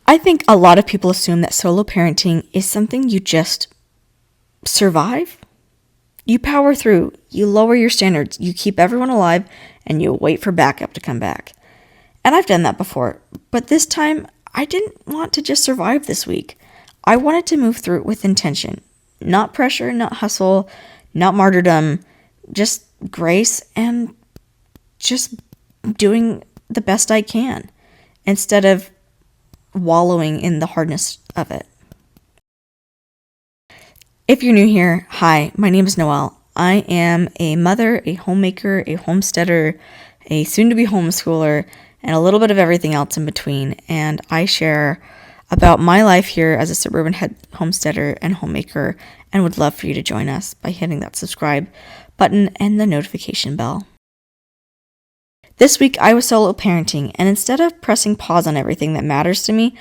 I think a lot of people assume that solo parenting is something you just survive. You power through, you lower your standards, you keep everyone alive, and you wait for backup to come back. And I've done that before, but this time I didn't want to just survive this week. I wanted to move through it with intention. Not pressure, not hustle, not martyrdom, just grace and just doing the best I can instead of wallowing in the hardness of it. If you're new here, hi, my name is Noelle. I am a mother, a homemaker, a homesteader, a soon-to-be homeschooler, and a little bit of everything else in between. And I share about my life here as a suburban homesteader and homemaker, and would love for you to join us by hitting that subscribe button and the notification bell. This week I was solo parenting, and instead of pressing pause on everything that matters to me,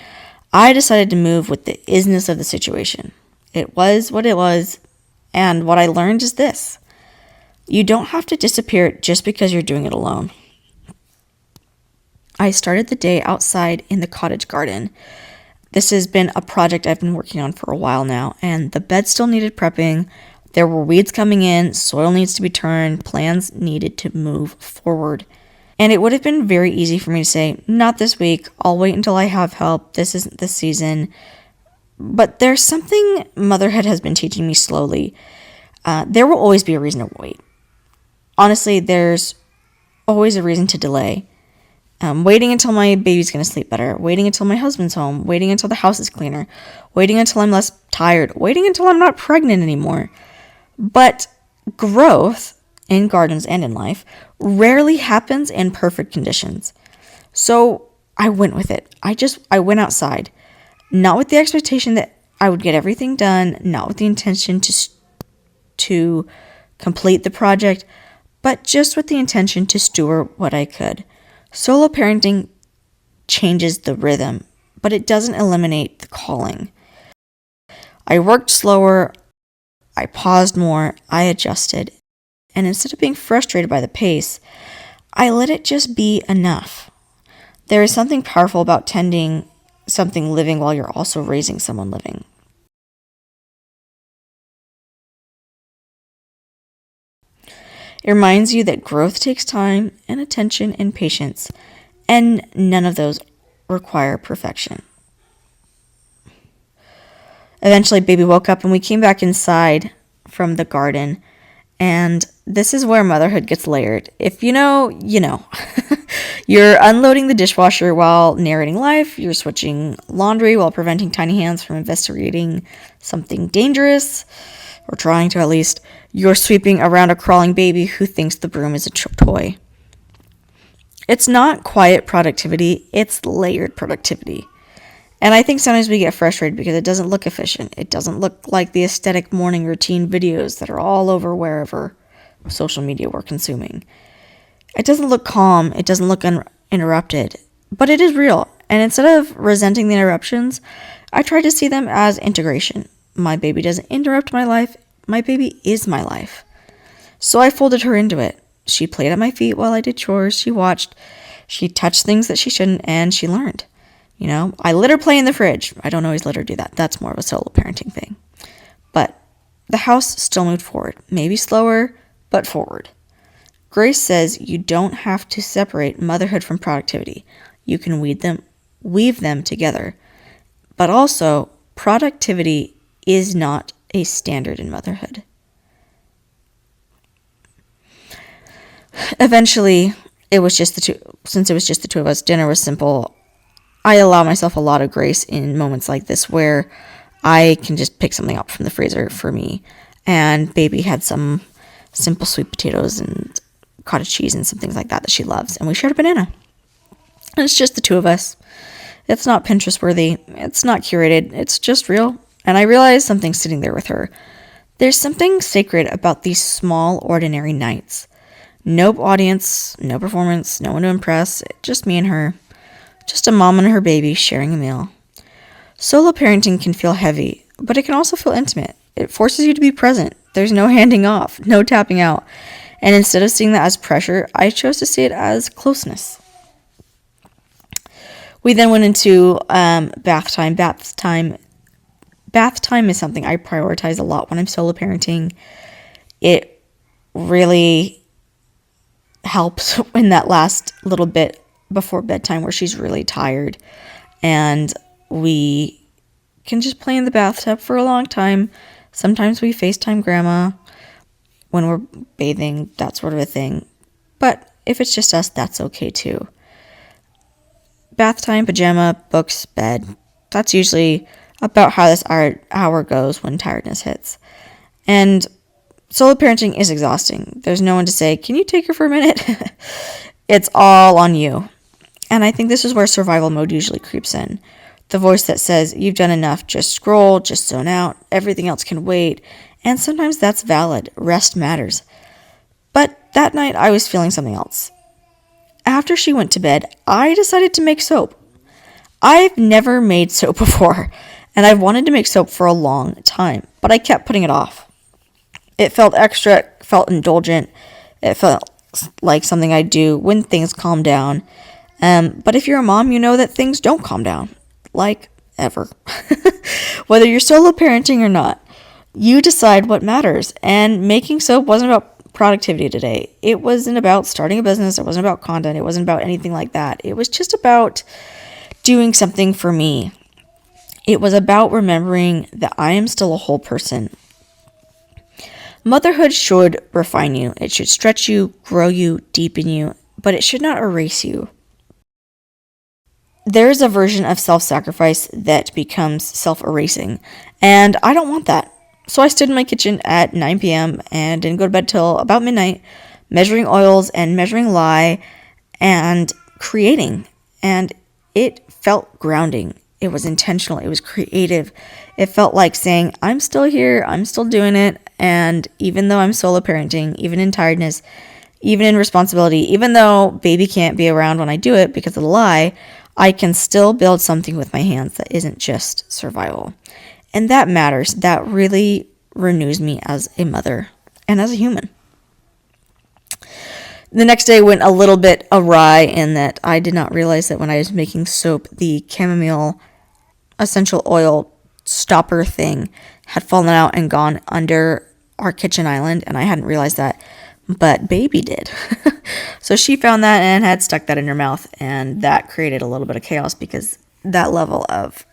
I decided to move with the is-ness of the situation. It was what it was, and what I learned is this: you don't have to disappear just because you're doing it alone. I started the day outside in the cottage garden. This has been a project I've been working on for a while now, and the bed still needed prepping. There were weeds coming in, soil needs to be turned, plans needed to move forward. And it would have been very easy for me to say, not this week, I'll wait until I have help, this isn't the season. But there's something motherhood has been teaching me slowly. There will always be a reason to wait. Honestly, there's always a reason to delay. Waiting until my baby's going to sleep better, waiting until my husband's home, waiting until the house is cleaner, waiting until I'm less tired, waiting until I'm not pregnant anymore. But growth in gardens and in life rarely happens in perfect conditions. So I went with it. I went outside. Not with the expectation that I would get everything done, not with the intention to complete the project, but just with the intention to steward what I could. Solo parenting changes the rhythm, but it doesn't eliminate the calling. I worked slower, I paused more, I adjusted, and instead of being frustrated by the pace, I let it just be enough. There is something powerful about tending something living while you're also raising someone living. It reminds you that growth takes time and attention and patience, and none of those require perfection. Eventually, baby woke up and we came back inside from the garden, and this is where motherhood gets layered. If you know, you know. You're unloading the dishwasher while narrating life. You're switching laundry while preventing tiny hands from investigating something dangerous, or trying to at least. You're sweeping around a crawling baby who thinks the broom is a toy. It's not quiet productivity, it's layered productivity. And I think sometimes we get frustrated because it doesn't look efficient. It doesn't look like the aesthetic morning routine videos that are all over wherever social media we're consuming. It doesn't look calm, it doesn't look uninterrupted, but it is real. And instead of resenting the interruptions, I try to see them as integration. My baby doesn't interrupt my life, my baby is my life. So I folded her into it. She played at my feet while I did chores, she watched, she touched things that she shouldn't, and she learned. You know, I let her play in the fridge. I don't always let her do that. That's more of a solo parenting thing. But the house still moved forward. Maybe slower, but forward. Grace says you don't have to separate motherhood from productivity. You can weave them together. But also, productivity is not a standard in motherhood. Eventually, since it was just the two of us, dinner was simple. I allow myself a lot of grace in moments like this where I can just pick something up from the freezer for me. And baby had some simple sweet potatoes and cottage cheese and some things like that she loves. And we shared a banana. And it's just the two of us. It's not Pinterest worthy. It's not curated. It's just real. And I realized something sitting there with her. There's something sacred about these small, ordinary nights. No audience, no performance, no one to impress. Just me and her. Just a mom and her baby sharing a meal. Solo parenting can feel heavy, but it can also feel intimate. It forces you to be present. There's no handing off, no tapping out. And instead of seeing that as pressure, I chose to see it as closeness. We then went into bath time. Bath time is something I prioritize a lot when I'm solo parenting. It really helps in that last little bit before bedtime where she's really tired, and we can just play in the bathtub for a long time. Sometimes we FaceTime grandma when we're bathing, that sort of a thing. But if it's just us, that's okay too. Bath time, pajama, books, bed. That's usually about how this hour goes when tiredness hits. And solo parenting is exhausting. There's no one to say, can you take her for a minute? It's all on you. And I think this is where survival mode usually creeps in. The voice that says, you've done enough, just scroll, just zone out, everything else can wait. And sometimes that's valid. Rest matters. But that night I was feeling something else. After she went to bed, I decided to make soap. I've never made soap before, and I've wanted to make soap for a long time, but I kept putting it off. It felt extra, it felt indulgent, it felt like something I do when things calm down. But if you're a mom, you know that things don't calm down, like ever. Whether you're solo parenting or not, you decide what matters, and making soap wasn't about productivity today. It wasn't about starting a business. It wasn't about content. It wasn't about anything like that. It was just about doing something for me. It was about remembering that I am still a whole person. Motherhood should refine you. It should stretch you, grow you, deepen you, but it should not erase you. There is a version of self-sacrifice that becomes self-erasing, and I don't want that. So I stood in my kitchen at 9 p.m. and didn't go to bed till about midnight, measuring oils and measuring lye and creating. And it felt grounding. It was intentional. It was creative. It felt like saying, I'm still here. I'm still doing it. And even though I'm solo parenting, even in tiredness, even in responsibility, even though baby can't be around when I do it because of the lye, I can still build something with my hands that isn't just survival. And that matters. That really renews me as a mother and as a human. The next day went a little bit awry in that I did not realize that when I was making soap, the chamomile essential oil stopper thing had fallen out and gone under our kitchen island, and I hadn't realized that, but baby did. So she found that and had stuck that in her mouth, and that created a little bit of chaos because that level of,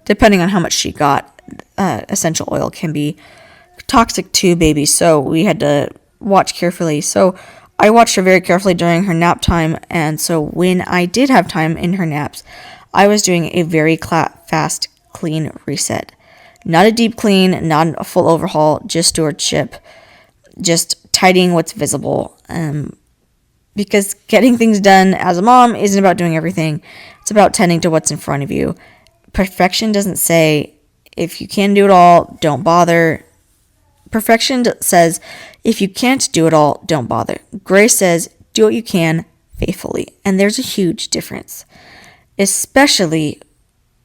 depending on how much she got, essential oil can be toxic to babies. So we had to watch carefully. So I watched her very carefully during her nap time. And so when I did have time in her naps, I was doing a very fast, clean reset. Not a deep clean, not a full overhaul, just stewardship, just tidying what's visible. Because getting things done as a mom isn't about doing everything. It's about tending to what's in front of you. Perfection doesn't say, if you can do it all, don't bother. Perfection says, if you can't do it all, don't bother. Grace says, do what you can faithfully. And there's a huge difference, especially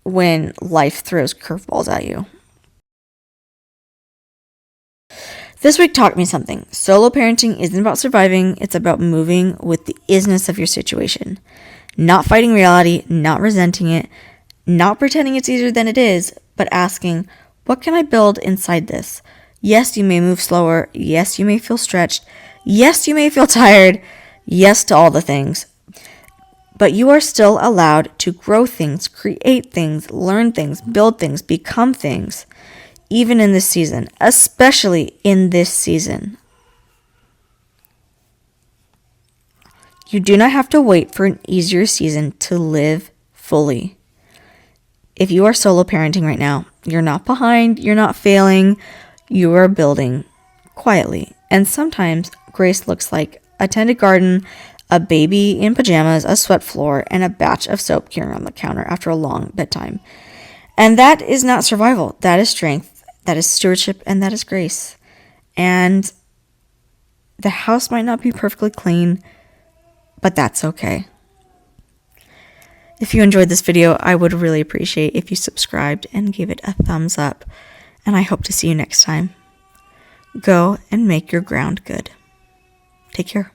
when life throws curveballs at you. This week taught me something. Solo parenting isn't about surviving. It's about moving with the is-ness of your situation. Not fighting reality, not resenting it, not pretending it's easier than it is, but asking, what can I build inside this? Yes, you may move slower. Yes, you may feel stretched. Yes, you may feel tired. Yes to all the things. But you are still allowed to grow things, create things, learn things, build things, become things, even in this season, especially in this season. You do not have to wait for an easier season to live fully. If you are solo parenting right now, you're not behind, you're not failing, you are building quietly. And sometimes grace looks like a tended garden, a baby in pajamas, a sweat floor, and a batch of soap curing on the counter after a long bedtime. And that is not survival. That is strength. That is stewardship, and that is grace. And the house might not be perfectly clean, but that's okay. If you enjoyed this video, I would really appreciate if you subscribed and gave it a thumbs up. And I hope to see you next time. Go and make your ground good. Take care.